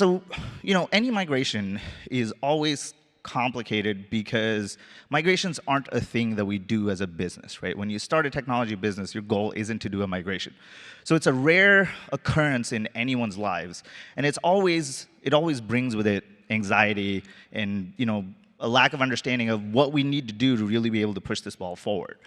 So, any migration is always complicated because migrations aren't a thing that we do as a business, right? When you start a technology business, your goal isn't to do a migration. So it's a rare occurrence in anyone's lives, and it always brings with it anxiety and a lack of understanding of what we need to do to really be able to push this ball forward.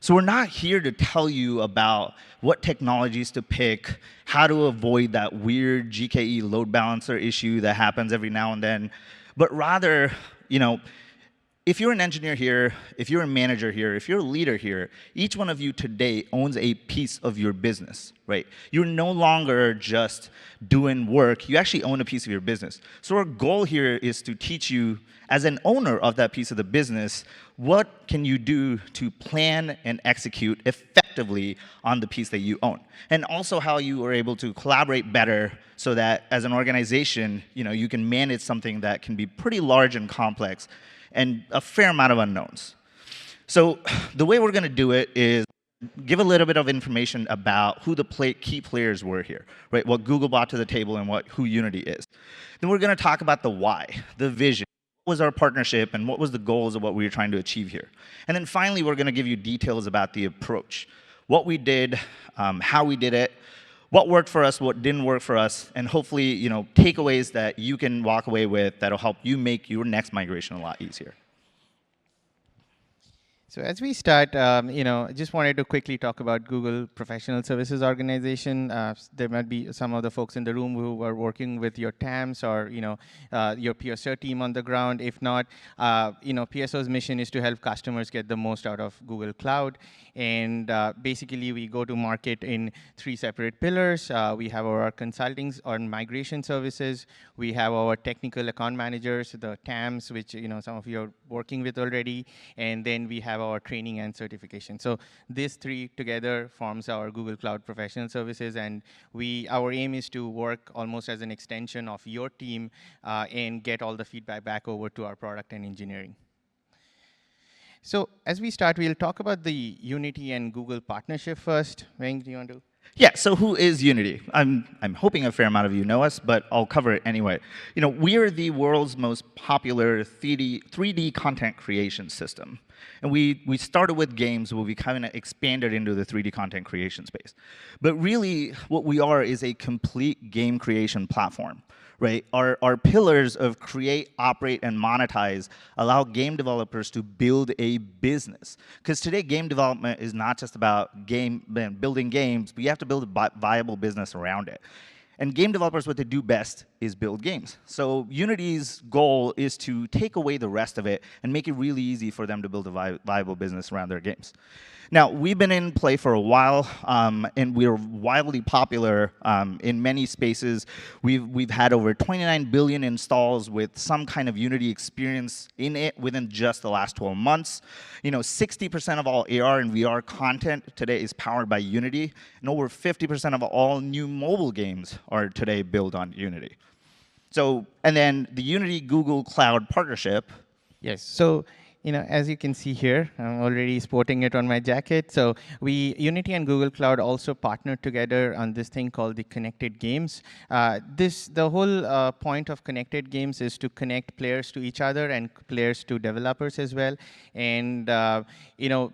So we're not here to tell you about what technologies to pick, how to avoid that weird GKE load balancer issue that happens every now and then, but rather, if you're an engineer here, if you're a manager here, if you're a leader here, each one of you today owns a piece of your business, right? You're no longer just doing work. You actually own a piece of your business. So our goal here is to teach you, as an owner of that piece of the business, what can you do to plan and execute effectively on the piece that you own? And also how you are able to collaborate better so that as an organization, you can manage something that can be pretty large and complex and a fair amount of unknowns. So the way we're going to do it is give a little bit of information about who the key players were here, right? What Google brought to the table and who Unity is. Then we're going to talk about the why, the vision. What was our partnership and what was the goals of what we were trying to achieve here? And then finally, we're going to give you details about the approach, what we did, how we did it, what worked for us, what didn't work for us, and hopefully, takeaways that you can walk away with that'll help you make your next migration a lot easier. So as we start, I just wanted to quickly talk about Google Professional Services Organization. There might be some of the folks in the room who are working with your TAMs or your PSO team on the ground. If not, PSO's mission is to help customers get the most out of Google Cloud. And basically, we go to market in 3 separate pillars. We have our consulting or migration services. We have our technical account managers, the TAMs, which some of you are working with already. And then we have our training and certification. So these 3 together forms our Google Cloud Professional Services. And our aim is to work almost as an extension of your team and get all the feedback back over to our product and engineering. So as we start, we'll talk about the Unity and Google partnership first. Wayne, do you want to? Yeah, so who is Unity? I'm hoping a fair amount of you know us, but I'll cover it anyway. We are the world's most popular 3D content creation system. And we started with games, but we kind of expanded into the 3D content creation space. But really, what we are is a complete game creation platform. Right? Our pillars of create, operate, and monetize allow game developers to build a business. Because today, game development is not just about building games, but you have to build a viable business around it. And game developers, what they do best is build games. So Unity's goal is to take away the rest of it and make it really easy for them to build a viable business around their games. Now, we've been in play for a while, and we're wildly popular in many spaces. We've had over 29 billion installs with some kind of Unity experience in it within just the last 12 months. 60% of all AR and VR content today is powered by Unity, and over 50% of all new mobile games are today built on Unity. So, and then the Unity Google Cloud partnership. Yes. So, as you can see here, I'm already sporting it on my jacket. So Unity and Google Cloud also partnered together on this thing called the Connected Games. The whole point of Connected Games is to connect players to each other and players to developers as well, and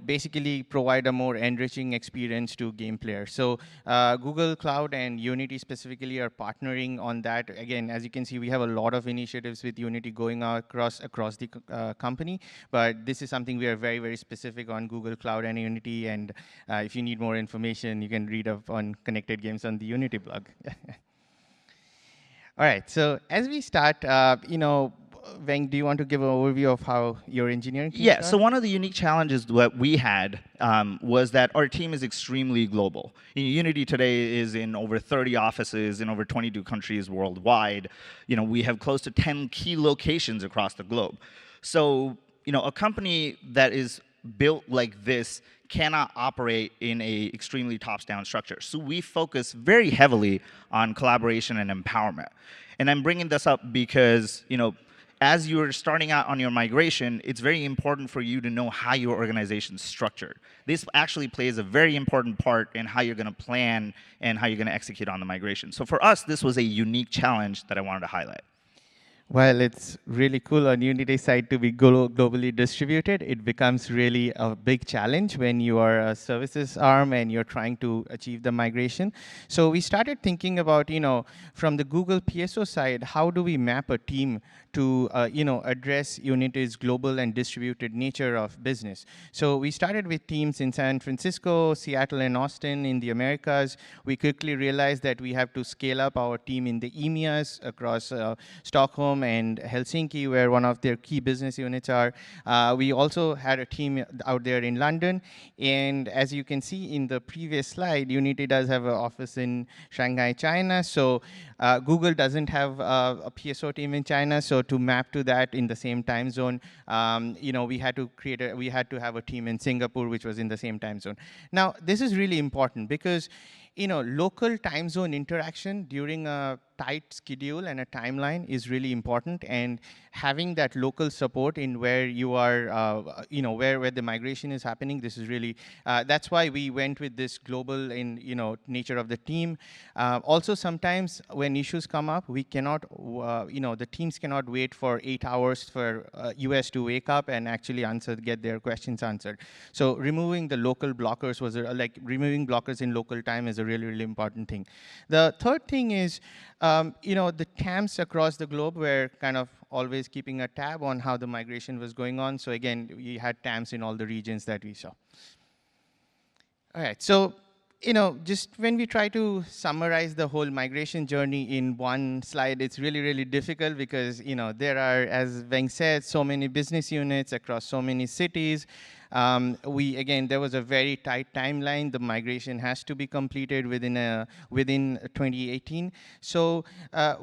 basically provide a more enriching experience to game players. So Google Cloud and Unity specifically are partnering on that. Again, as you can see, we have a lot of initiatives with Unity going across the company. But this is something we are very, very specific on Google Cloud and Unity. And if you need more information, you can read up on Connected Games on the Unity blog. All right. So as we start, Weng, do you want to give an overview of how your engineering team started? So one of the unique challenges that we had was that our team is extremely global. Unity today is in over 30 offices in over 22 countries worldwide. We have close to 10 key locations across the globe. So a company that is built like this cannot operate in a extremely tops-down structure. So we focus very heavily on collaboration and empowerment. And I'm bringing this up because, as you're starting out on your migration, it's very important for you to know how your organization's structured. This actually plays a very important part in how you're going to plan and how you're going to execute on the migration. So for us, this was a unique challenge that I wanted to highlight. Well, it's really cool on Unity side to be globally distributed. It becomes really a big challenge when you are a services arm and you're trying to achieve the migration. So we started thinking about, from the Google PSO side, how do we map a team to, address Unity's global and distributed nature of business. So we started with teams in San Francisco, Seattle, and Austin in the Americas. We quickly realized that we have to scale up our team in the EMEAs across Stockholm and Helsinki, where one of their key business units are. We also had a team out there in London. And as you can see in the previous slide, Unity does have an office in Shanghai, China. So Google doesn't have a PSO team in China. So to map to that in the same time zone, we had to have a team in Singapore, which was in the same time zone. Now, this is really important because local time zone interaction during a tight schedule and a timeline is really important, and having that local support in where you are, where the migration is happening, this is really, that's why we went with this global nature of the team. Also, sometimes when issues come up, we cannot, the teams cannot wait for 8 hours for US to wake up and actually get their questions answered. So removing the local blockers was, removing blockers in local time is a really, really important thing. The third thing is, the TAMs across the globe were kind of always keeping a tab on how the migration was going on. So again, we had TAMs in all the regions that we saw. All right, so just when we try to summarize the whole migration journey in one slide, it's really, really difficult because there are, as Veng said, so many business units across so many cities. There was a very tight timeline. The migration has to be completed within 2018. So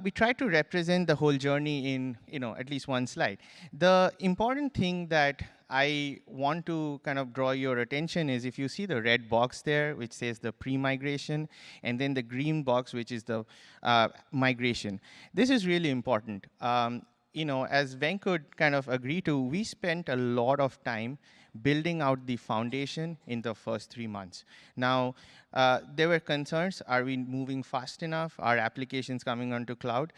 we try to represent the whole journey in at least one slide. The important thing that I want to kind of draw your attention is if you see the red box there, which says the pre-migration, and then the green box, which is the migration. This is really important. As Venk could kind of agree to, we spent a lot of time building out the foundation in the first 3 months. Now, there were concerns, are we moving fast enough? Are applications coming onto cloud?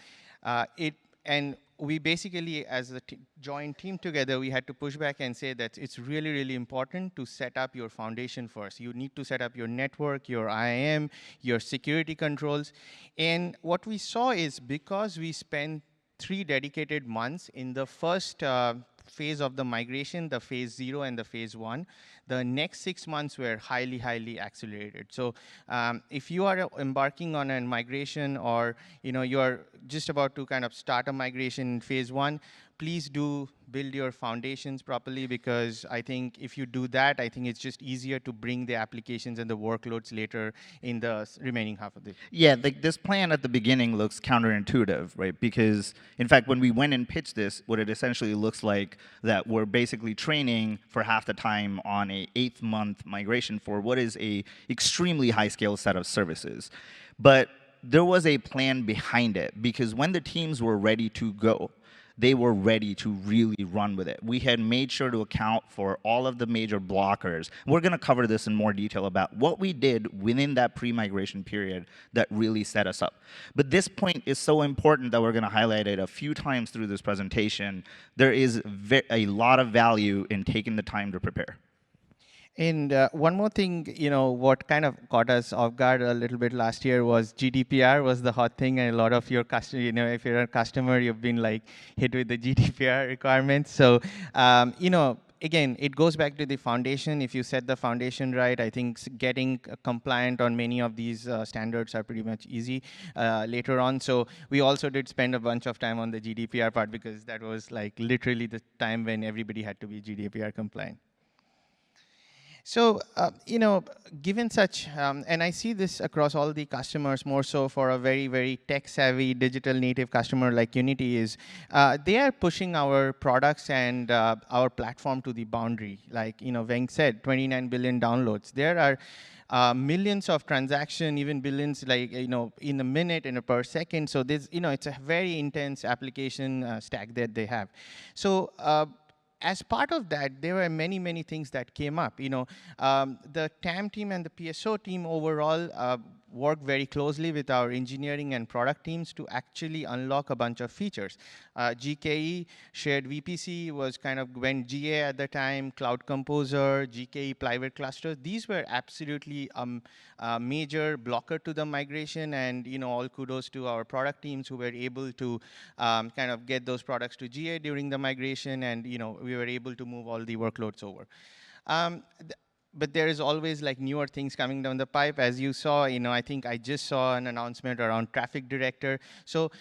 And we basically, as a joint team together, we had to push back and say that it's really, really important to set up your foundation first. You need to set up your network, your IAM, your security controls. And what we saw is because we spent 3 dedicated months in the first phase of the migration, the phase 0 and the phase 1, the next 6 months were highly, highly accelerated. So if you are embarking on a migration or you're just about to kind of start a migration in phase 1, please do build your foundations properly, because I think if you do that, I think it's just easier to bring the applications and the workloads later in the remaining half of the. Yeah, this plan at the beginning looks counterintuitive, right? Because, in fact, when we went and pitched this, what it essentially looks like that we're basically training for half the time on a 8th-month migration for what is a extremely high-scale set of services. But there was a plan behind it, because when the teams were ready to go, they were ready to really run with it. We had made sure to account for all of the major blockers. We're going to cover this in more detail about what we did within that pre-migration period that really set us up. But this point is so important that we're going to highlight it a few times through this presentation. There is a lot of value in taking the time to prepare. And one more thing, what kind of caught us off guard a little bit last year was GDPR was the hot thing, and a lot of your customers, if you're a customer, you've been like hit with the GDPR requirements. So, again, it goes back to the foundation. If you set the foundation right, I think getting compliant on many of these standards are pretty much easy later on. So we also did spend a bunch of time on the GDPR part, because that was like literally the time when everybody had to be GDPR compliant. So, given such, and I see this across all the customers, more so for a very, very tech-savvy, digital-native customer like Unity is, they are pushing our products and our platform to the boundary. Like, Venk said, 29 billion downloads. There are millions of transaction, even billions, like, in a minute and per second. So this, it's a very intense application stack that they have. So, as part of that, there were many, many things that came up. The TAM team and the PSO team overall work very closely with our engineering and product teams to actually unlock a bunch of features. GKE, shared VPC was kind of went GA at the time, Cloud Composer, GKE private clusters. These were absolutely a major blocker to the migration, and all kudos to our product teams who were able to kind of get those products to GA during the migration, and we were able to move all the workloads over. But there is always like newer things coming down the pipe. As you saw, I think I just saw an announcement around traffic director. So,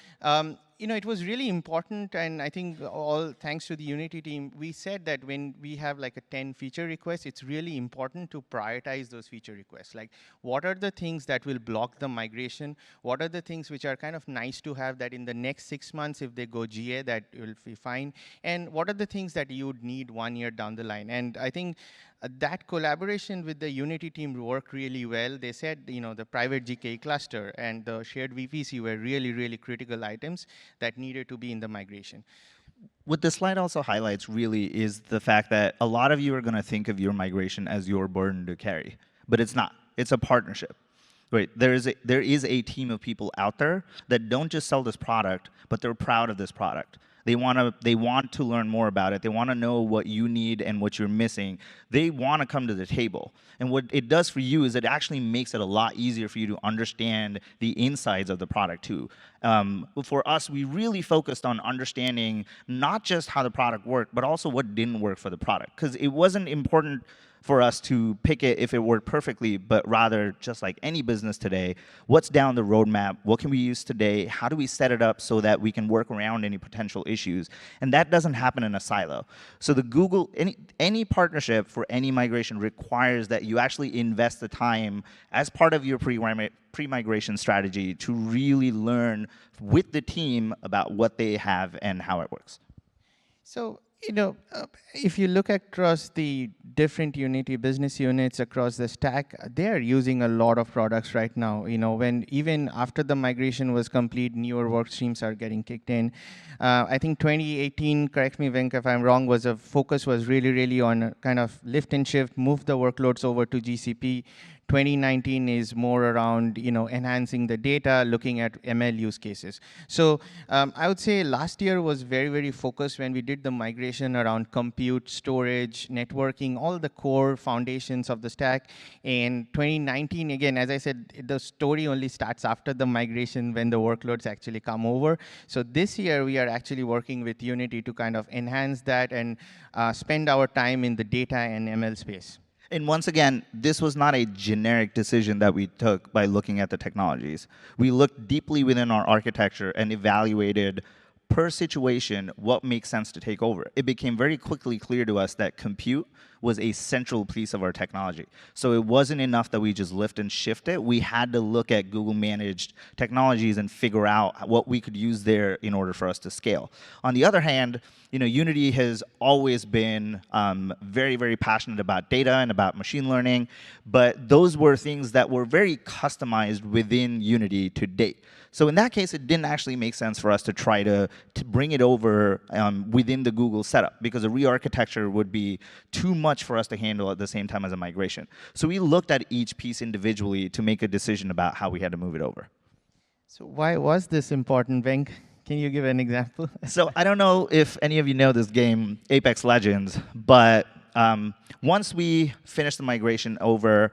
it was really important, and I think all thanks to the Unity team, we said that when we have like a 10 feature request, it's really important to prioritize those feature requests. Like, what are the things that will block the migration? What are the things which are kind of nice to have that in the next 6 months, if they go GA, that will be fine? And what are the things that you would need 1 year down the line? And I think that collaboration with the Unity team worked really well. They said, the private GKE cluster and the shared VPC were really, really critical items that needed to be in the migration. What this slide also highlights really is the fact that a lot of you are going to think of your migration as your burden to carry, but it's not. It's a partnership. Right, there is a team of people out there that don't just sell this product, but they're proud of this product. They want to learn more about it. They want to know what you need and what you're missing. They want to come to the table. And what it does for you is it actually makes it a lot easier for you to understand the insides of the product too. For us, we really focused on understanding not just how the product worked, but also what didn't work for the product. Because it wasn't important for us to pick it if it worked perfectly, but rather, just like any business today, what's down the roadmap? What can we use today? How do we set it up so that we can work around any potential issues? And that doesn't happen in a silo. So the Google, any partnership for any migration requires that you actually invest the time as part of your pre-migration strategy to really learn with the team about what they have and how it works. So, if you look across the different Unity business units across the stack, they're using a lot of products right now. When even after the migration was complete, newer work streams are getting kicked in. I think 2018, correct me, Venk, if I'm wrong, was a focus was really, really on kind of lift and shift, move the workloads over to GCP. 2019 is more around enhancing the data, looking at ML use cases. So I would say last year was very, very focused when we did the migration around compute, storage, networking, all the core foundations of the stack. And 2019, again, as I said, the story only starts after the migration when the workloads actually come over. So this year we are actually working with Unity to kind of enhance that and spend our time in the data and ML space. And once again, this was not a generic decision that we took by looking at the technologies. We looked deeply within our architecture and evaluated per situation what makes sense to take over. It became very quickly clear to us that compute was a central piece of our technology. So it wasn't enough that we just lift and shift it. We had to look at Google managed technologies and figure out what we could use there in order for us to scale. On the other hand, Unity has always been very, very passionate about data and about machine learning, but those were things that were very customized within Unity to date. So in that case, it didn't actually make sense for us to try to bring it over within the Google setup, because a re-architecture would be too much for us to handle at the same time as a migration. So we looked at each piece individually to make a decision about how we had to move it over. So why was this important, Venk? Can you give an example? So I don't know if any of you know this game, Apex Legends, but once we finished the migration over,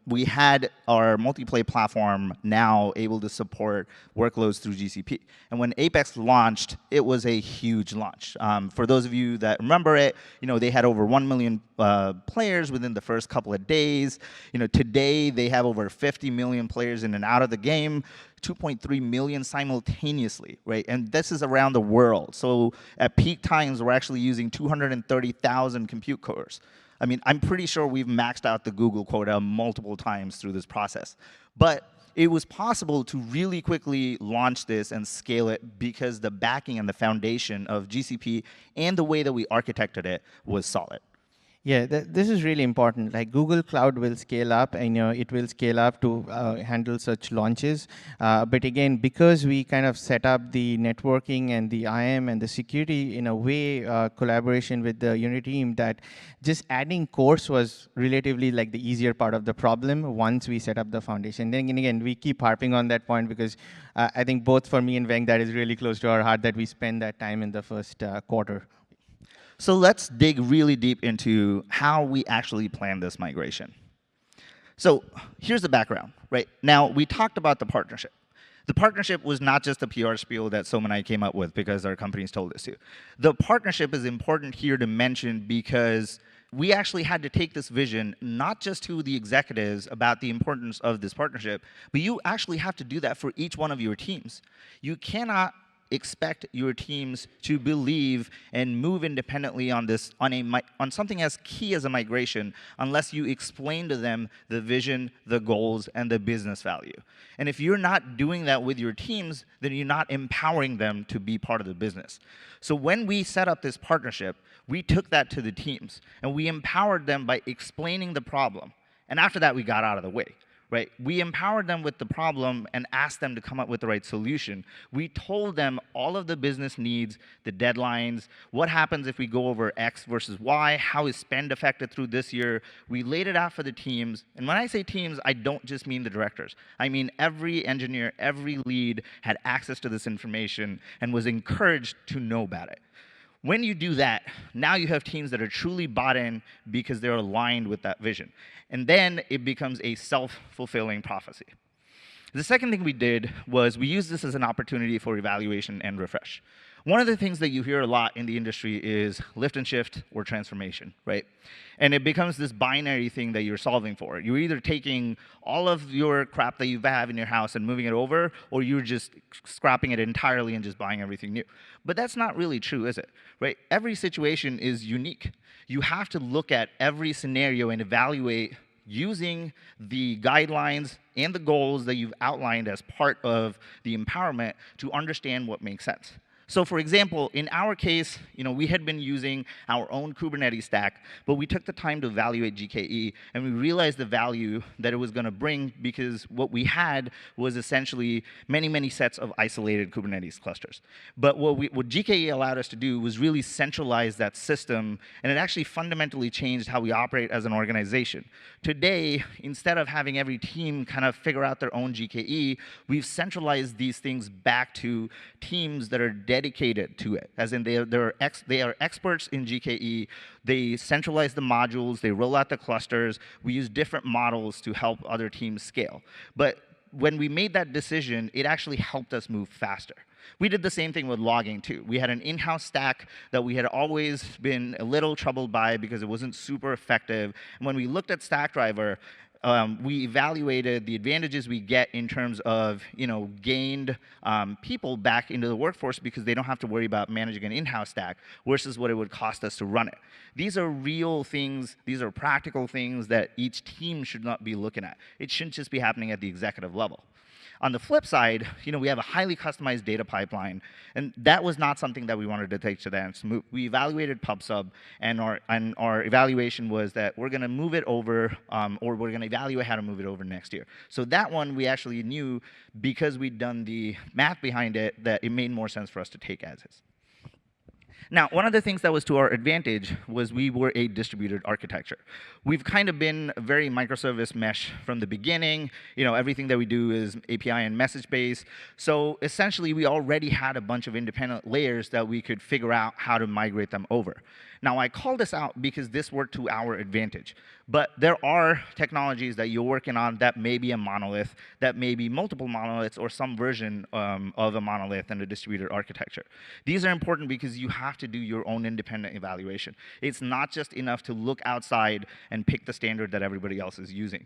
we had our multiplayer platform now able to support workloads through GCP. And when Apex launched, it was a huge launch. For those of you that remember it, they had over 1 million players within the first couple of days. Today they have over 50 million players in and out of the game, 2.3 million simultaneously, right? And this is around the world. So at peak times, we're actually using 230,000 compute cores. I mean, I'm pretty sure we've maxed out the Google quota multiple times through this process. But it was possible to really quickly launch this and scale it because the backing and the foundation of GCP and the way that we architected it was solid. Yeah, this is really important. Like Google Cloud will scale up, and it will scale up to handle such launches. But again, because we kind of set up the networking and the IAM and the security in a way, collaboration with the Unity team, that just adding cores was relatively like the easier part of the problem once we set up the foundation. Then again, we keep harping on that point because I think both for me and Veng, that is really close to our heart that we spend that time in the first quarter. So let's dig really deep into how we actually plan this migration. So here's the background, right? Now, we talked about the partnership. The partnership was not just a PR spiel that Som and I came up with because our companies told us to. The partnership is important here to mention because we actually had to take this vision not just to the executives about the importance of this partnership, but you actually have to do that for each one of your teams. You cannot expect your teams to believe and move independently on this, on something as key as a migration, unless you explain to them the vision, the goals, and the business value. And if you're not doing that with your teams, then you're not empowering them to be part of the business. So when we set up this partnership, we took that to the teams, and we empowered them by explaining the problem. And after that, we got out of the way. Right? We empowered them with the problem and asked them to come up with the right solution. We told them all of the business needs, the deadlines, what happens if we go over X versus Y, how is spend affected through this year. We laid it out for the teams. And when I say teams, I don't just mean the directors. I mean every engineer, every lead had access to this information and was encouraged to know about it. When you do that, now you have teams that are truly bought in because they're aligned with that vision. And then it becomes a self-fulfilling prophecy. The second thing we did was we used this as an opportunity for evaluation and refresh. One of the things that you hear a lot in the industry is lift and shift or transformation, right? And it becomes this binary thing that you're solving for. You're either taking all of your crap that you have in your house and moving it over, or you're just scrapping it entirely and just buying everything new. But that's not really true, is it? Right? Every situation is unique. You have to look at every scenario and evaluate using the guidelines and the goals that you've outlined as part of the empowerment to understand what makes sense. So for example, in our case, we had been using our own Kubernetes stack, but we took the time to evaluate GKE, and we realized the value that it was going to bring because what we had was essentially many, many sets of isolated Kubernetes clusters. But what GKE allowed us to do was really centralize that system, and it actually fundamentally changed how we operate as an organization. Today, instead of having every team kind of figure out their own GKE, we've centralized these things back to teams that are dedicated to it, as in they are experts in GKE. They centralize the modules, they roll out the clusters. We use different models to help other teams scale. But when we made that decision, it actually helped us move faster. We did the same thing with logging, too. We had an in-house stack that we had always been a little troubled by because it wasn't super effective. And when we looked at Stackdriver, we evaluated the advantages we get in terms of gained people back into the workforce because they don't have to worry about managing an in-house stack versus what it would cost us to run it. These are real things. These are practical things that each team should not be looking at. It shouldn't just be happening at the executive level. On the flip side, we have a highly customized data pipeline, and that was not something that we wanted to take to the end. So we evaluated PubSub, and our evaluation was that we're going to move it over, or we're going to evaluate how to move it over next year. So that one we actually knew because we'd done the math behind it that it made more sense for us to take as is. Now, one of the things that was to our advantage was we were a distributed architecture. We've kind of been a very microservice mesh from the beginning. Everything that we do is API and message-based. So essentially, we already had a bunch of independent layers that we could figure out how to migrate them over. Now, I call this out because this worked to our advantage. But there are technologies that you're working on that may be a monolith, that may be multiple monoliths, or some version of a monolith in a distributed architecture. These are important because you have to do your own independent evaluation. It's not just enough to look outside and pick the standard that everybody else is using.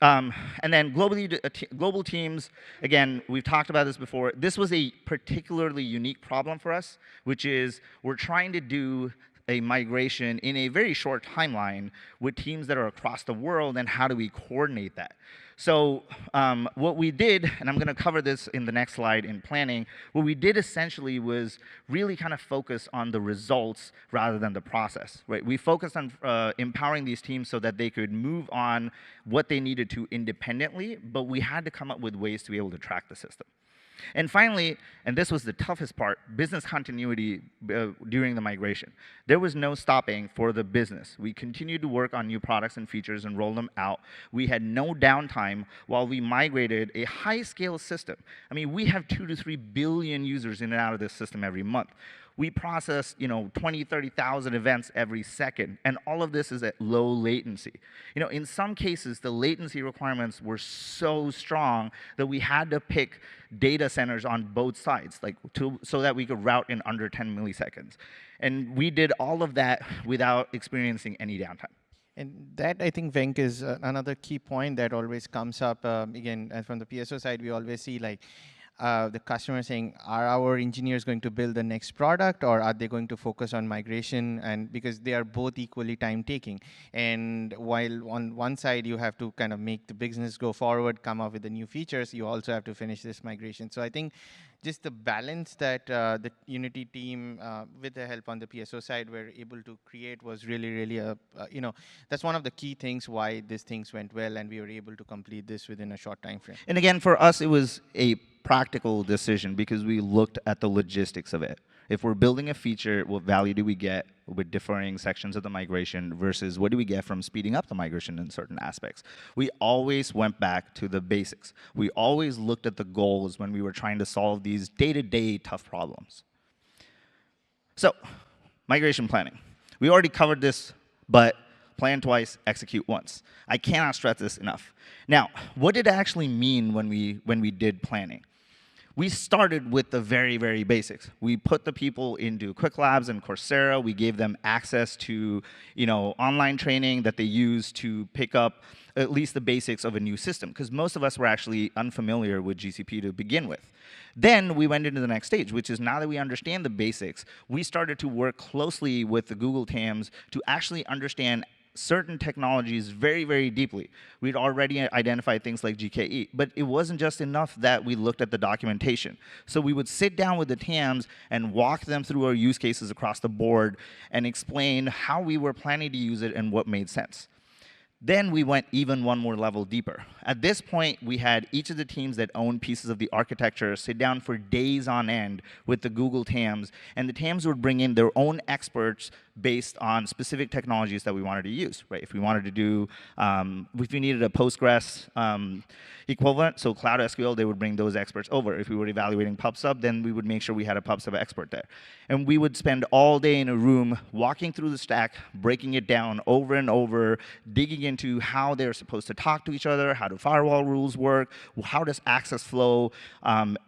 And then global teams, again, we've talked about this before. This was a particularly unique problem for us, which is we're trying to do a migration in a very short timeline with teams that are across the world, and how do we coordinate that? So what we did, and I'm going to cover this in the next slide in planning, what we did essentially was really kind of focus on the results rather than the process. Right? We focused on empowering these teams so that they could move on what they needed to independently, but we had to come up with ways to be able to track the system. And finally, and this was the toughest part, business continuity during the migration. There was no stopping for the business. We continued to work on new products and features and roll them out. We had no downtime while we migrated a high-scale system. I mean, we have 2 to 3 billion users in and out of this system every month. We process, 20, 30,000 events every second, and all of this is at low latency. In some cases, the latency requirements were so strong that we had to pick data centers on both sides, so that we could route in under 10 milliseconds. And we did all of that without experiencing any downtime. And that, I think, Venk, is another key point that always comes up. Again, from the PSO side, we always see the customer saying, are our engineers going to build the next product, or are they going to focus on migration? And because they are both equally time-taking. And while on one side you have to kind of make the business go forward, come up with the new features, you also have to finish this migration. So I think just the balance that the Unity team, with the help on the PSO side, were able to create was really, really that's one of the key things why these things went well, and we were able to complete this within a short time frame. And again, for us, it was a practical decision because we looked at the logistics of it. If we're building a feature, what value do we get with deferring sections of the migration versus what do we get from speeding up the migration in certain aspects? We always went back to the basics. We always looked at the goals when we were trying to solve these day-to-day tough problems. So, migration planning. We already covered this, but plan twice, execute once. I cannot stress this enough. Now, what did it actually mean when we did planning? We started with the very, very basics. We put the people into Quick Labs and Coursera. We gave them access to online training that they use to pick up at least the basics of a new system, because most of us were actually unfamiliar with GCP to begin with. Then we went into the next stage, which is now that we understand the basics, we started to work closely with the Google TAMs to actually understand certain technologies very, very deeply. We'd already identified things like GKE, but it wasn't just enough that we looked at the documentation. So we would sit down with the TAMs and walk them through our use cases across the board and explain how we were planning to use it and what made sense. Then we went even one more level deeper. At this point, we had each of the teams that owned pieces of the architecture sit down for days on end with the Google TAMs, and the TAMs would bring in their own experts based on specific technologies that we wanted to use, right? If we wanted to do, if we needed a Postgres equivalent, so Cloud SQL, they would bring those experts over. If we were evaluating PubSub, then we would make sure we had a PubSub expert there. And we would spend all day in a room walking through the stack, breaking it down over and over, digging into how they're supposed to talk to each other, how do firewall rules work, how does access flow,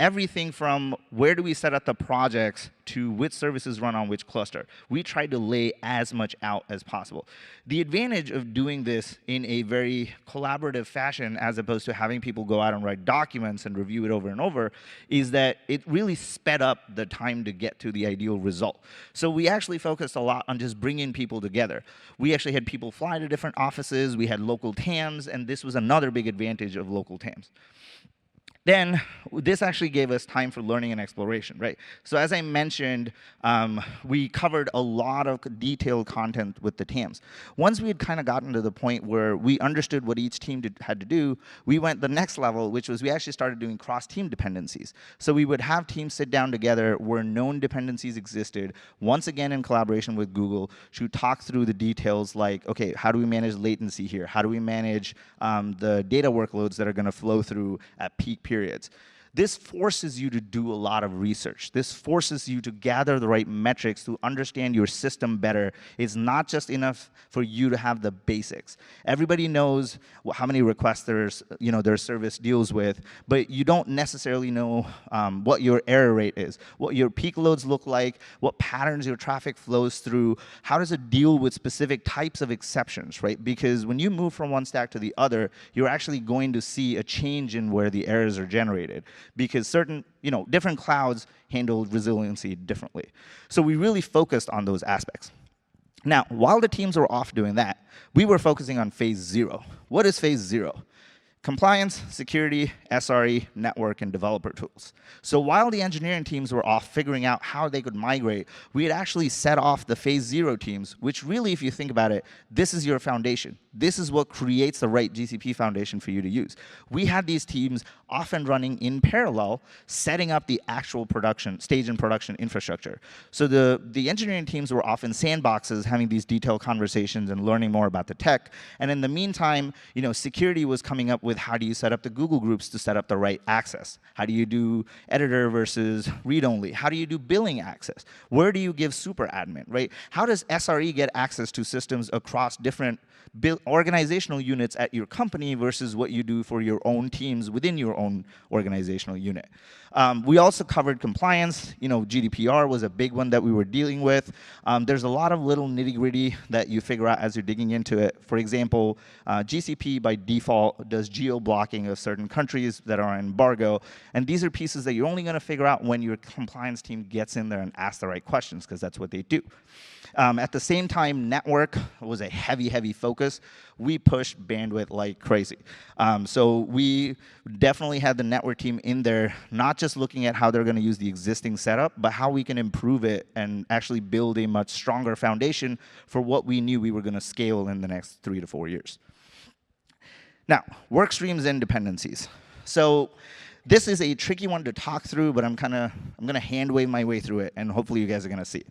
everything from where do we set up the projects to which services run on which cluster. We tried to lay as much out as possible. The advantage of doing this in a very collaborative fashion, as opposed to having people go out and write documents and review it over and over, is that it really sped up the time to get to the ideal result. So we actually focused a lot on just bringing people together. We actually had people fly to different offices. We had local TAMs, and this was another big advantage of local TAMs. Then this actually gave us time for learning and exploration, right? So as I mentioned, we covered a lot of detailed content with the TAMs. Once we had kind of gotten to the point where we understood what each team had to do, we went the next level, which was we actually started doing cross-team dependencies. So we would have teams sit down together where known dependencies existed, once again in collaboration with Google, to talk through the details like, okay, how do we manage latency here? How do we manage the data workloads that are going to flow through at peak periods? This forces you to do a lot of research. This forces you to gather the right metrics to understand your system better. It's not just enough for you to have the basics. Everybody knows how many requests their service deals with, but you don't necessarily know what your error rate is, what your peak loads look like, what patterns your traffic flows through, how does it deal with specific types of exceptions, right? Because when you move from one stack to the other, you're actually going to see a change in where the errors are generated, because certain, different clouds handle resiliency differently. So we really focused on those aspects. Now, while the teams were off doing that, we were focusing on phase 0. What is phase 0? Compliance, security, SRE, network, and developer tools. So while the engineering teams were off figuring out how they could migrate, we had actually set off the phase 0 teams, which really, if you think about it, this is your foundation. This is what creates the right GCP foundation for you to use. We had these teams off and running in parallel, setting up the actual production, stage and production infrastructure. So the engineering teams were off in sandboxes having these detailed conversations and learning more about the tech. And in the meantime, security was coming up with how do you set up the Google groups to set up the right access? How do you do editor versus read-only? How do you do billing access? Where do you give super admin, right? How does SRE get access to systems across different organizational units at your company versus what you do for your own teams within your own organizational unit? We also covered compliance. GDPR was a big one that we were dealing with. There's a lot of little nitty-gritty that you figure out as you're digging into it. For example, GCP by default does geo-blocking of certain countries that are on embargo, and these are pieces that you're only going to figure out when your compliance team gets in there and asks the right questions, because that's what they do. At the same time, network was a heavy, heavy focus. We pushed bandwidth like crazy. So we definitely had the network team in there, not just looking at how they're going to use the existing setup, but how we can improve it and actually build a much stronger foundation for what we knew we were going to scale in the next 3 to 4 years. Now, workstreams and dependencies. So this is a tricky one to talk through, but I'm going to hand wave my way through it, and hopefully you guys are going to see it.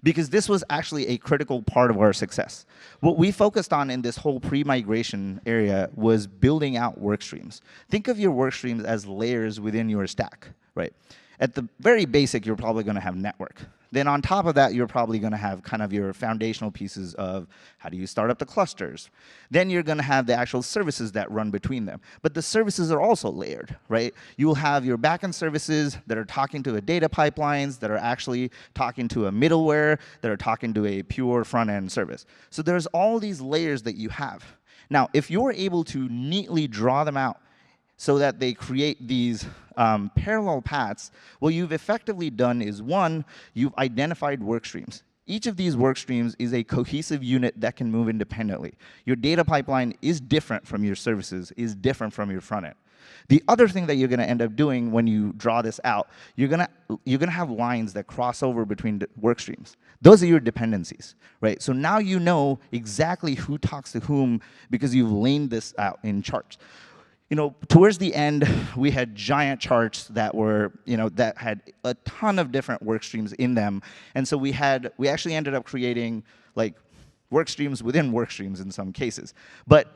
Because this was actually a critical part of our success. What we focused on in this whole pre-migration area was building out workstreams. Think of your workstreams as layers within your stack, right? At the very basic, you're probably going to have network. Then on top of that, you're probably going to have kind of your foundational pieces of how do you start up the clusters. Then you're going to have the actual services that run between them. But the services are also layered, right? You will have your backend services that are talking to a data pipelines, that are actually talking to a middleware, that are talking to a pure front-end service. So there's all these layers that you have. Now, if you're able to neatly draw them out so that they create these parallel paths, what you've effectively done is, one, you've identified work streams. Each of these work streams is a cohesive unit that can move independently. Your data pipeline is different from your services, is different from your front end. The other thing that you're going to end up doing when you draw this out, you're going to have lines that cross over between the work streams. Those are your dependencies, right? So now you know exactly who talks to whom because you've laid this out in charts. Towards the end, we had giant charts that were, that had a ton of different work streams in them. And so we actually ended up creating like work streams within work streams in some cases. But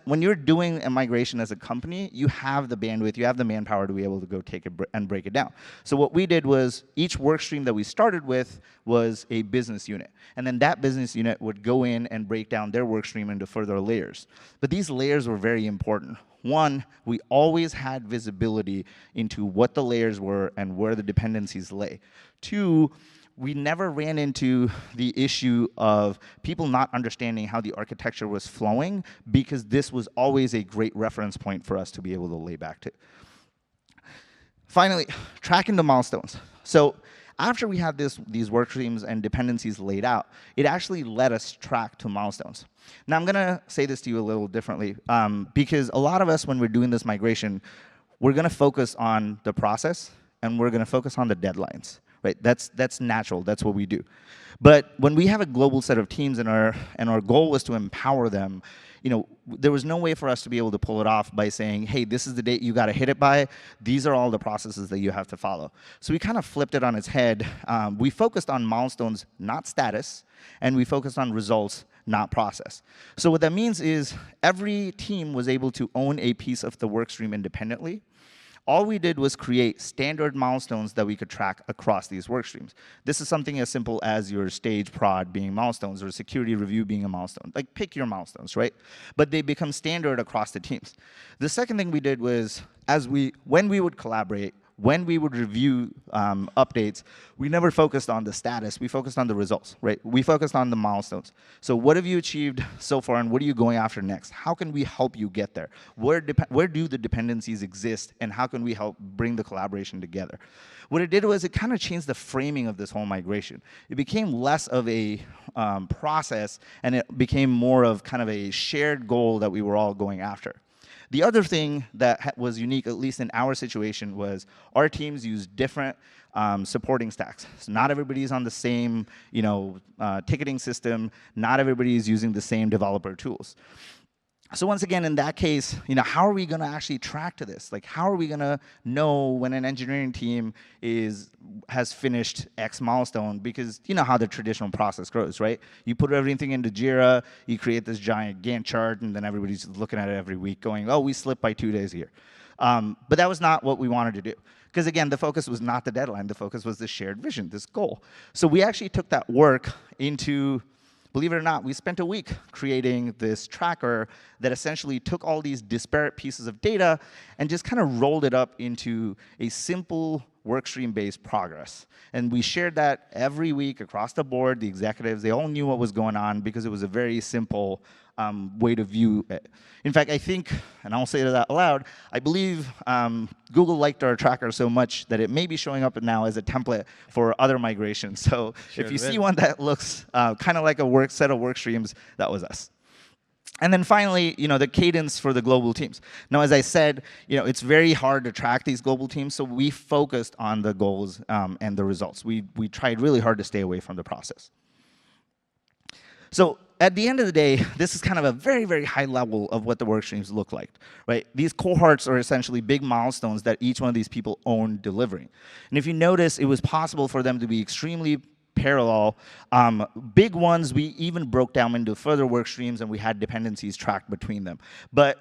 when you're doing a migration as a company, you have the bandwidth, you have the manpower to be able to go take it and break it down. So what we did was each work stream that we started with was a business unit. And then that business unit would go in and break down their work stream into further layers. But these layers were very important. One, we always had visibility into what the layers were and where the dependencies lay. Two, we never ran into the issue of people not understanding how the architecture was flowing, because this was always a great reference point for us to be able to lay back to. Finally, tracking the milestones. So after we had these work streams and dependencies laid out, it actually let us track to milestones. Now I'm going to say this to you a little differently, because a lot of us, when we're doing this migration, we're going to focus on the process, and we're going to focus on the deadlines. Right? That's natural. That's what we do. But when we have a global set of teams and our goal was to empower them, there was no way for us to be able to pull it off by saying, hey, this is the date you got to hit it by. These are all the processes that you have to follow. So we kind of flipped it on its head. We focused on milestones, not status, and we focused on results, not process. So what that means is every team was able to own a piece of the work stream independently. All we did was create standard milestones that we could track across these work streams. This is something as simple as your stage prod being milestones or security review being a milestone. Like, pick your milestones, right? But they become standard across the teams. The second thing we did was, when we would collaborate, when we would review updates, we never focused on the status. We focused on the results, right? We focused on the milestones. So what have you achieved so far, and what are you going after next? How can we help you get there? Where do the dependencies exist, and how can we help bring the collaboration together? What it did was it kind of changed the framing of this whole migration. It became less of a process, and it became more of kind of a shared goal that we were all going after. The other thing that was unique, at least in our situation, was our teams used different supporting stacks. So not everybody's on the same ticketing system. Not everybody is using the same developer tools. So once again, in that case, how are we going to actually track to this? Like, how are we going to know when an engineering team has finished X milestone? Because you know how the traditional process grows, right? You put everything into Jira, you create this giant Gantt chart, and then everybody's looking at it every week going, oh, we slipped by 2 days here. But that was not what we wanted to do. Because again, the focus was not the deadline. The focus was the shared vision, this goal. So we actually took that work into, believe it or not, we spent a week creating this tracker that essentially took all these disparate pieces of data and just kind of rolled it up into a simple workstream-based progress. And we shared that every week across the board. The executives, they all knew what was going on because it was a very simple way to view it. In fact, I think, and I'll say that out loud, I believe Google liked our tracker so much that it may be showing up now as a template for other migrations. So Sure if you see one that looks kind of like a set of work streams, that was us. And then finally, the cadence for the global teams. Now, as I said, it's very hard to track these global teams, so we focused on the goals and the results. We tried really hard to stay away from the process. So at the end of the day, this is kind of a very, very high level of what the work streams look like, right? These cohorts are essentially big milestones that each one of these people own delivering. And if you notice, it was possible for them to be extremely parallel. Big ones, we even broke down into further work streams, and we had dependencies tracked between them. But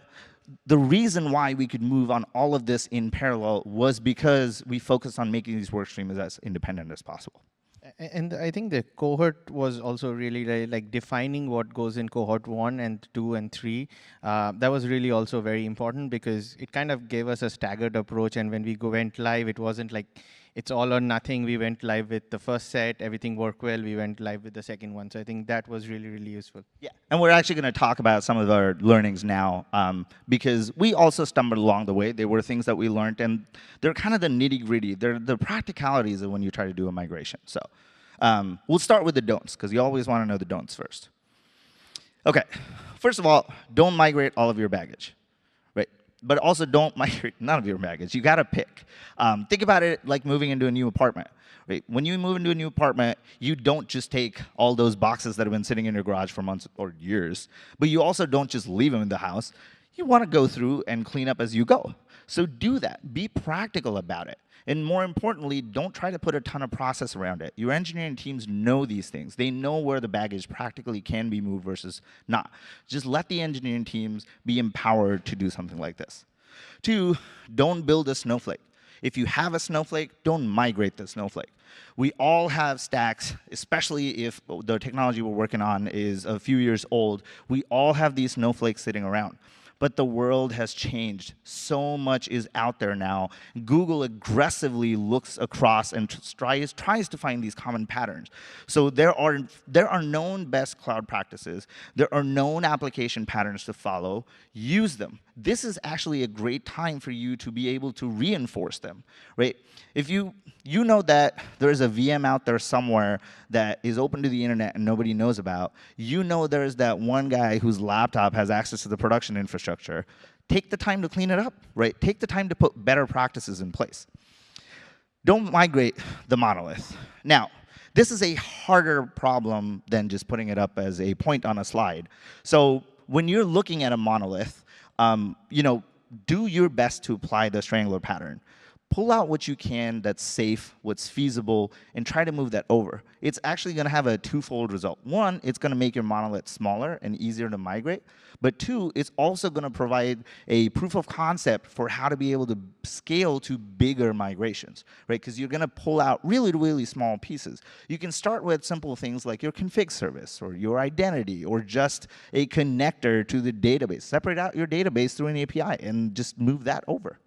the reason why we could move on all of this in parallel was because we focused on making these work streams as independent as possible. And I think the cohort was also really like defining what goes in cohort 1 and 2 and 3. That was really also very important because it kind of gave us a staggered approach. And when we went live, it wasn't like it's all or nothing. We went live with the first set, everything worked well. We went live with the second one. So I think that was really, really useful. Yeah, and we're actually going to talk about some of our learnings now because we also stumbled along the way. There were things that we learned, and they're kind of the nitty-gritty. They're the practicalities of when you try to do a migration. So we'll start with the don'ts because you always want to know the don'ts first. OK, first of all, don't migrate all of your baggage. But also don't migrate none of your baggage. You got to pick. Think about it like moving into a new apartment. Right? When you move into a new apartment, you don't just take all those boxes that have been sitting in your garage for months or years, but you also don't just leave them in the house. You want to go through and clean up as you go. So do that. Be practical about it. And more importantly, don't try to put a ton of process around it. Your engineering teams know these things. They know where the baggage practically can be moved versus not. Just let the engineering teams be empowered to do something like this. 2, don't build a snowflake. If you have a snowflake, don't migrate the snowflake. We all have stacks, especially if the technology we're working on is a few years old. We all have these snowflakes sitting around. But the world has changed. So much is out there now. Google aggressively looks across and tries to find these common patterns. So there are known best cloud practices. There are known application patterns to follow. Use them. This is actually a great time for you to be able to reinforce them, right? If you know that there is a VM out there somewhere that is open to the internet and nobody knows about, you know there's that one guy whose laptop has access to the production infrastructure, take the time to clean it up, right? Take the time to put better practices in place. Don't migrate the monolith. Now, this is a harder problem than just putting it up as a point on a slide. So when you're looking at a monolith, do your best to apply the strangler pattern. Pull out what you can that's safe, what's feasible, and try to move that over. It's actually going to have a twofold result. 1, it's going to make your monolith smaller and easier to migrate. But 2, it's also going to provide a proof of concept for how to be able to scale to bigger migrations, right? Because you're going to pull out really, really small pieces. You can start with simple things like your config service or your identity or just a connector to the database. Separate out your database through an API and just move that over.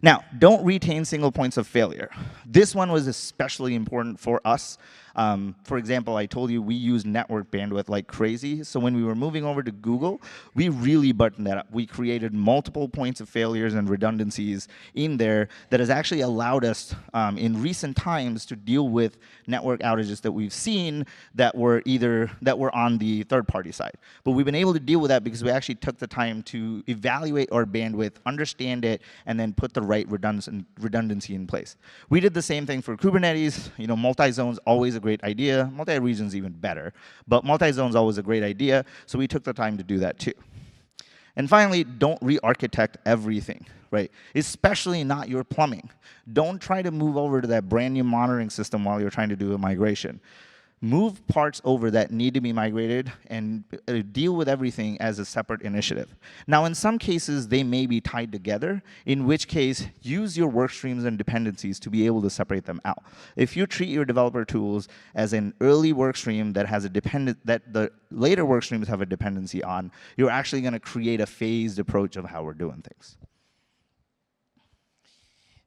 Now, don't retain single points of failure. This one was especially important for us For example, I told you we use network bandwidth like crazy. So when we were moving over to Google, we really buttoned that up. We created multiple points of failures and redundancies in there that has actually allowed us in recent times to deal with network outages that we've seen that were on the third-party side. But we've been able to deal with that because we actually took the time to evaluate our bandwidth, understand it, and then put the right redundancy in place. We did the same thing for Kubernetes. Multi-zone's always a great idea. Multi-region's even better. But multi-zone's always a great idea, so we took the time to do that too. And finally, don't re-architect everything, right? Especially not your plumbing. Don't try to move over to that brand new monitoring system while you're trying to do a migration. Move parts over that need to be migrated and deal with everything as a separate initiative. Now, in some cases, they may be tied together, in which case, use your work streams and dependencies to be able to separate them out. If you treat your developer tools as an early work stream that has a that the later work streams have a dependency on, you're actually going to create a phased approach of how we're doing things.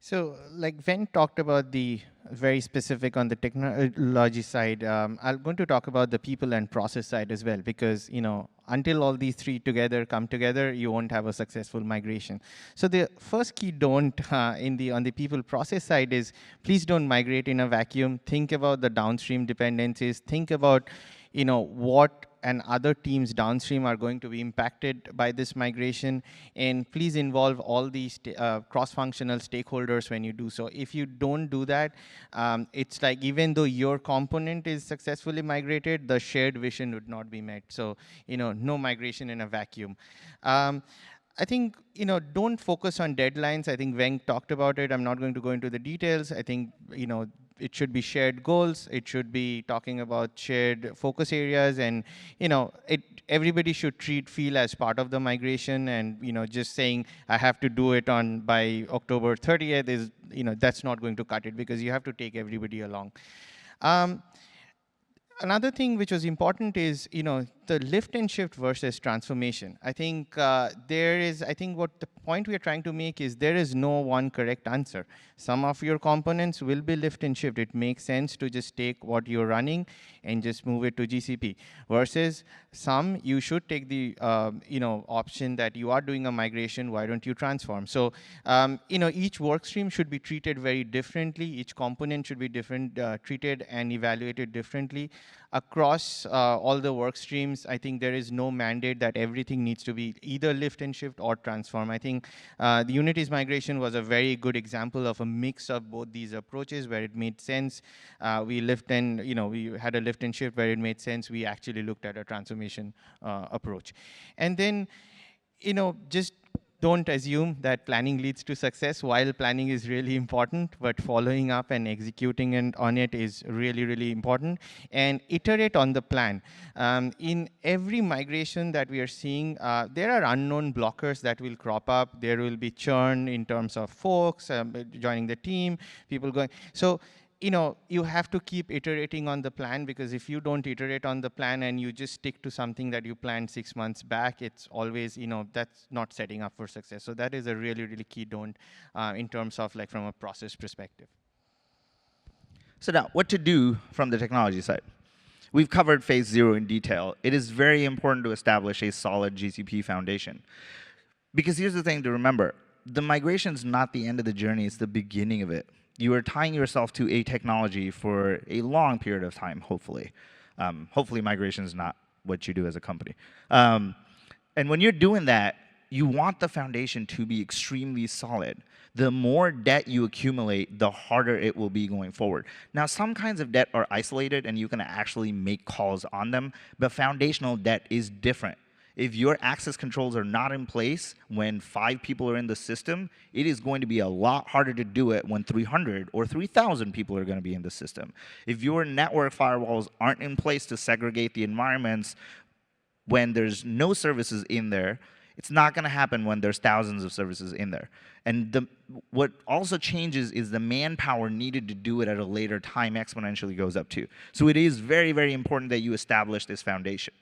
So, like Ven talked about the very specific on the technology side, I'm going to talk about the people and process side as well, because until all these three come together, you won't have a successful migration. So the first key don't on the people process side is please don't migrate in a vacuum. Think about the downstream dependencies. Think about what and other teams downstream are going to be impacted by this migration. And please involve all these cross-functional stakeholders when you do so. If you don't do that, it's like even though your component is successfully migrated, the shared vision would not be met. So, no migration in a vacuum. I think, don't focus on deadlines. I think Veng talked about it. I'm not going to go into the details. I think, it should be shared goals. It should be talking about shared focus areas, and everybody should feel as part of the migration. And just saying I have to do it by October 30th is that's not going to cut it, because you have to take everybody along. Another thing which was important is the lift and shift versus transformation. I think what the point we are trying to make is there is no one correct answer. Some of your components will be lift and shift. It makes sense to just take what you're running and just move it to GCP. Versus some, you should take the option that you are doing a migration. Why don't you transform? So each work stream should be treated very differently. Each component should be treated and evaluated differently across all the work streams. I think there is no mandate that everything needs to be either lift and shift or transform. I think the Unity's migration was a very good example of a mix of both these approaches where it made sense. We had a lift and shift where it made sense. We actually looked at a transformation approach. And then, just don't assume that planning leads to success. While planning is really important, but following up and executing on it is really, really important. And iterate on the plan. In every migration that we are seeing, there are unknown blockers that will crop up. There will be churn in terms of folks joining the team, people going. So, you have to keep iterating on the plan, because if you don't iterate on the plan and you just stick to something that you planned 6 months back, it's always, that's not setting up for success. So that is a really, really key don't in terms of from a process perspective. So now, what to do from the technology side? We've covered phase 0 in detail. It is very important to establish a solid GCP foundation. Because here's the thing to remember. The migration is not the end of the journey, it's the beginning of it. You are tying yourself to a technology for a long period of time, hopefully. Hopefully migration is not what you do as a company. And when you're doing that, you want the foundation to be extremely solid. The more debt you accumulate, the harder it will be going forward. Now, some kinds of debt are isolated, and you can actually make calls on them, but foundational debt is different. If your access controls are not in place when 5 people are in the system, it is going to be a lot harder to do it when 300 or 3,000 people are going to be in the system. If your network firewalls aren't in place to segregate the environments when there's no services in there, it's not going to happen when there's thousands of services in there. And what also changes is the manpower needed to do it at a later time exponentially goes up too. So it is very, very important that you establish this foundation.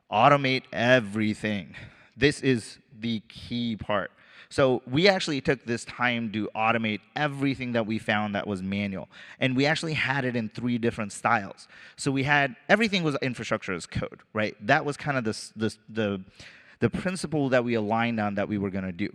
Automate everything. This is the key part. So we actually took this time to automate everything that we found that was manual. And we actually had it in 3 different styles. So we had, everything was infrastructure as code, right? That was kind of the principle that we aligned on that we were going to do.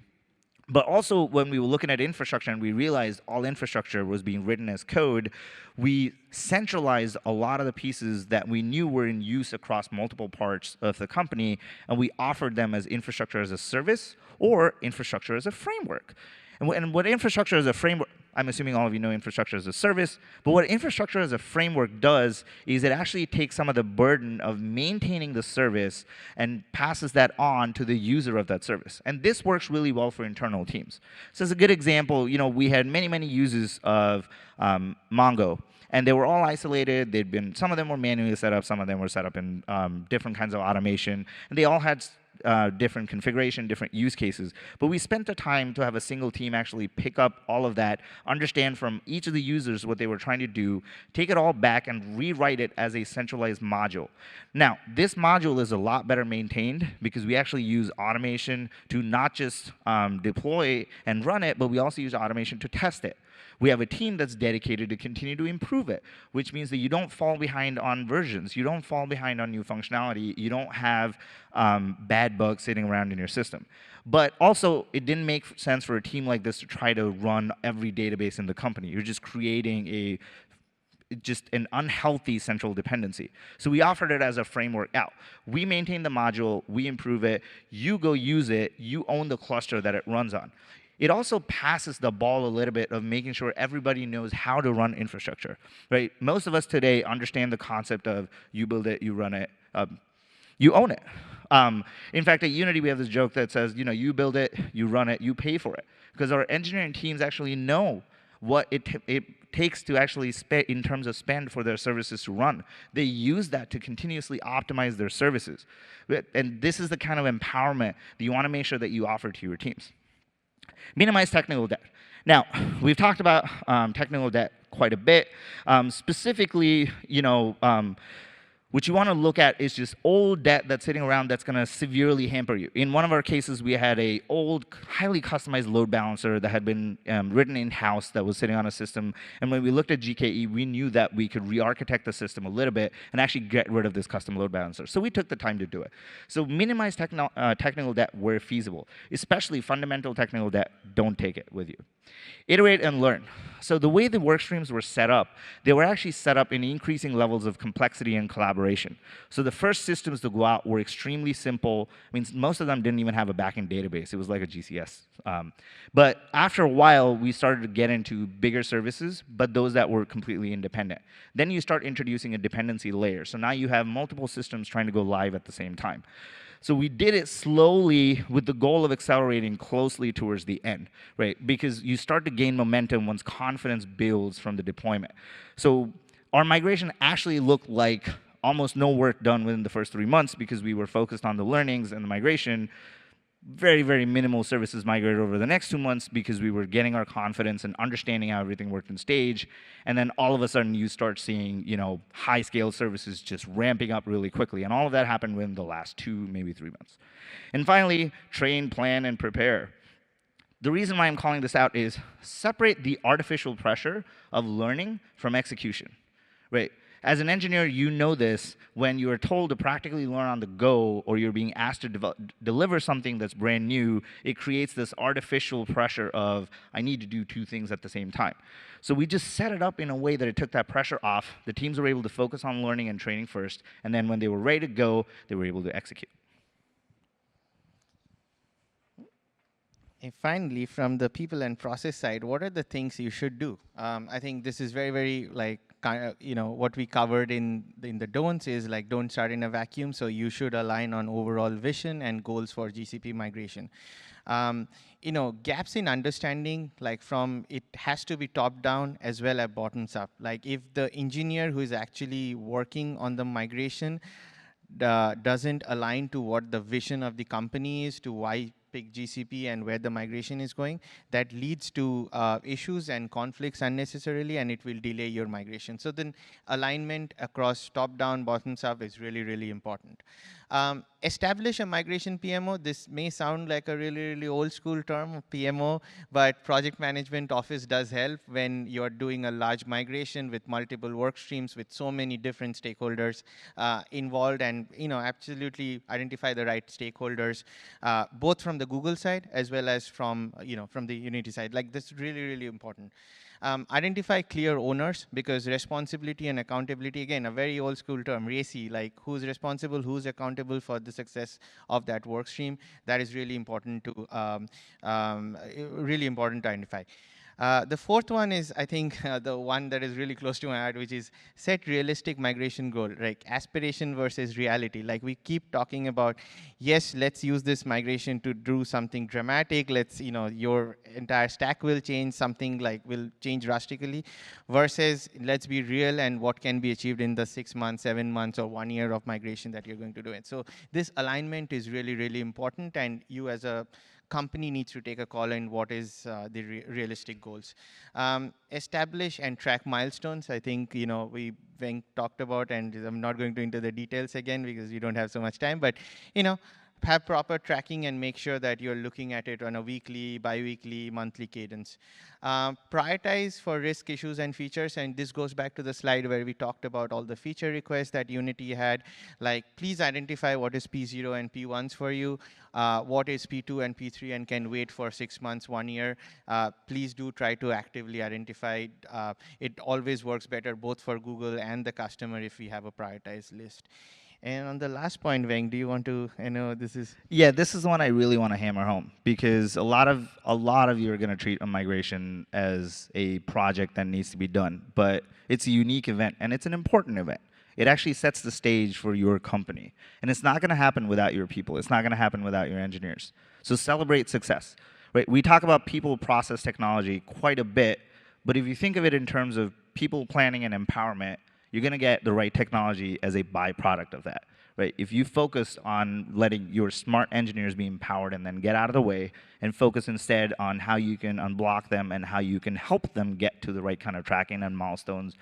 But also, when we were looking at infrastructure and we realized all infrastructure was being written as code, we centralized a lot of the pieces that we knew were in use across multiple parts of the company, and we offered them as infrastructure as a service or infrastructure as a framework. And what infrastructure as a framework, I'm assuming all of you know infrastructure as a service, but what infrastructure as a framework does is it actually takes some of the burden of maintaining the service and passes that on to the user of that service. And this works really well for internal teams. So as a good example, we had many users of Mongo, and they were all isolated. Some of them were manually set up, some of them were set up in different kinds of automation, and they all had different configuration, different use cases. But we spent the time to have a single team actually pick up all of that, understand from each of the users what they were trying to do, take it all back and rewrite it as a centralized module. Now, this module is a lot better maintained because we actually use automation to not just deploy and run it, but we also use automation to test it. We have a team that's dedicated to continue to improve it, which means that you don't fall behind on versions. You don't fall behind on new functionality. You don't have bad bugs sitting around in your system. But also, it didn't make sense for a team like this to try to run every database in the company. You're just creating just an unhealthy central dependency. So we offered it as a framework out. We maintain the module, we improve it, you go use it, you own the cluster that it runs on. It also passes the ball a little bit of making sure everybody knows how to run infrastructure, right? Most of us today understand the concept of you build it, you run it, you own it. In fact, at Unity, we have this joke that says, you build it, you run it, you pay for it. Because our engineering teams actually know what it takes to actually spend in terms of spend for their services to run. They use that to continuously optimize their services. And this is the kind of empowerment that you want to make sure that you offer to your teams. Minimize technical debt. Now, we've talked about technical debt quite a bit. Specifically, what you want to look at is just old debt that's sitting around that's going to severely hamper you. In one of our cases, we had an old, highly customized load balancer that had been written in-house that was sitting on a system. And when we looked at GKE, we knew that we could re-architect the system a little bit and actually get rid of this custom load balancer. So we took the time to do it. So minimize technical debt where feasible, especially fundamental technical debt. Don't take it with you. Iterate and learn. So the way the workstreams were set up, they were actually set up in increasing levels of complexity and collaboration. So the first systems to go out were extremely simple. I mean, most of them didn't even have a backend database. It was like a GCS. But after a while, we started to get into bigger services, but those that were completely independent. Then you start introducing a dependency layer. So now you have multiple systems trying to go live at the same time. So we did it slowly with the goal of accelerating closely towards the end, right? Because you start to gain momentum once confidence builds from the deployment. So our migration actually looked like almost no work done within the first 3 months because we were focused on the learnings and the migration. Very minimal services migrated over the next 2 months because we were getting our confidence and understanding how everything worked in stage. And then all of a sudden, you start seeing high-scale services just ramping up really quickly. And all of that happened within the last 2, maybe 3 months. And finally, train, plan, and prepare. The reason why I'm calling this out is separate the artificial pressure of learning from execution, right? As an engineer, you know this when you are told to practically learn on the go or you're being asked to deliver something that's brand new, it creates this artificial pressure of, I need to do 2 things at the same time. So we just set it up in a way that it took that pressure off. The teams were able to focus on learning and training first, and then when they were ready to go, they were able to execute. And finally, from the people and process side, what are the things you should do? I think this is very what we covered in the don'ts is like don't start in a vacuum. So you should align on overall vision and goals for GCP migration. Gaps in understanding, like from it has to be top down as well as bottoms up. Like if the engineer who is actually working on the migration doesn't align to what the vision of the company is, to why pick GCP and where the migration is going, that leads to issues and conflicts unnecessarily, and it will delay your migration. So then alignment across top-down, bottoms-up is really, really important. Establish a migration PMO. This may sound like a really, really old school term, PMO, but project management office does help when you're doing a large migration with multiple work streams with so many different stakeholders involved, and absolutely identify the right stakeholders, both from the Google side as well as from from the Unity side. Like, this is really, really important. Identify clear owners, because responsibility and accountability, again, a very old school term, RACI, like who's responsible, who's accountable for the success of that work stream. That is really important to identify. The fourth one is, I think, the one that is really close to my heart, which is set realistic migration goal, like aspiration versus reality. Like, we keep talking about, yes, let's use this migration to do something dramatic. Let's, your entire stack will change, something like will change drastically, versus let's be real and what can be achieved in the 6 months, 7 months, or 1 year of migration that you're going to do it. So this alignment is really, really important, and you as a company needs to take a call on what is the realistic goals. Establish and track milestones. I think Venk talked about, and I'm not going to into the details again because you don't have so much time, but have proper tracking and make sure that you're looking at it on a weekly, bi-weekly, monthly cadence. Prioritize for risk issues and features, and this goes back to the slide where we talked about all the feature requests that Unity had. Like, please identify what is P0 and P1s for you, what is P2 and P3 and can wait for 6 months, 1 year. Please do try to actively identify. It always works better both for Google and the customer if we have a prioritized list. And on the last point, Venk, do you want to, this is... Yeah, this is the one I really want to hammer home, because a lot of you are going to treat a migration as a project that needs to be done, but it's a unique event and it's an important event. It actually sets the stage for your company, and it's not going to happen without your people. It's not going to happen without your engineers. So celebrate success. Right? We talk about people, process, technology quite a bit, but if you think of it in terms of people, planning, and empowerment, you're going to get the right technology as a byproduct of that. Right? If you focus on letting your smart engineers be empowered and then get out of the way, and focus instead on how you can unblock them and how you can help them get to the right kind of tracking and milestones,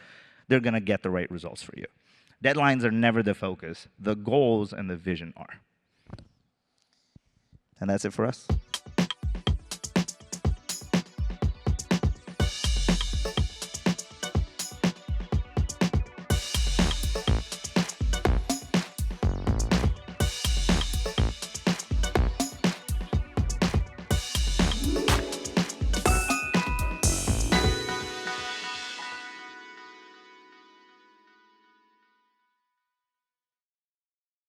they're going to get the right results for you. Deadlines are never the focus. The goals and the vision are. And that's it for us.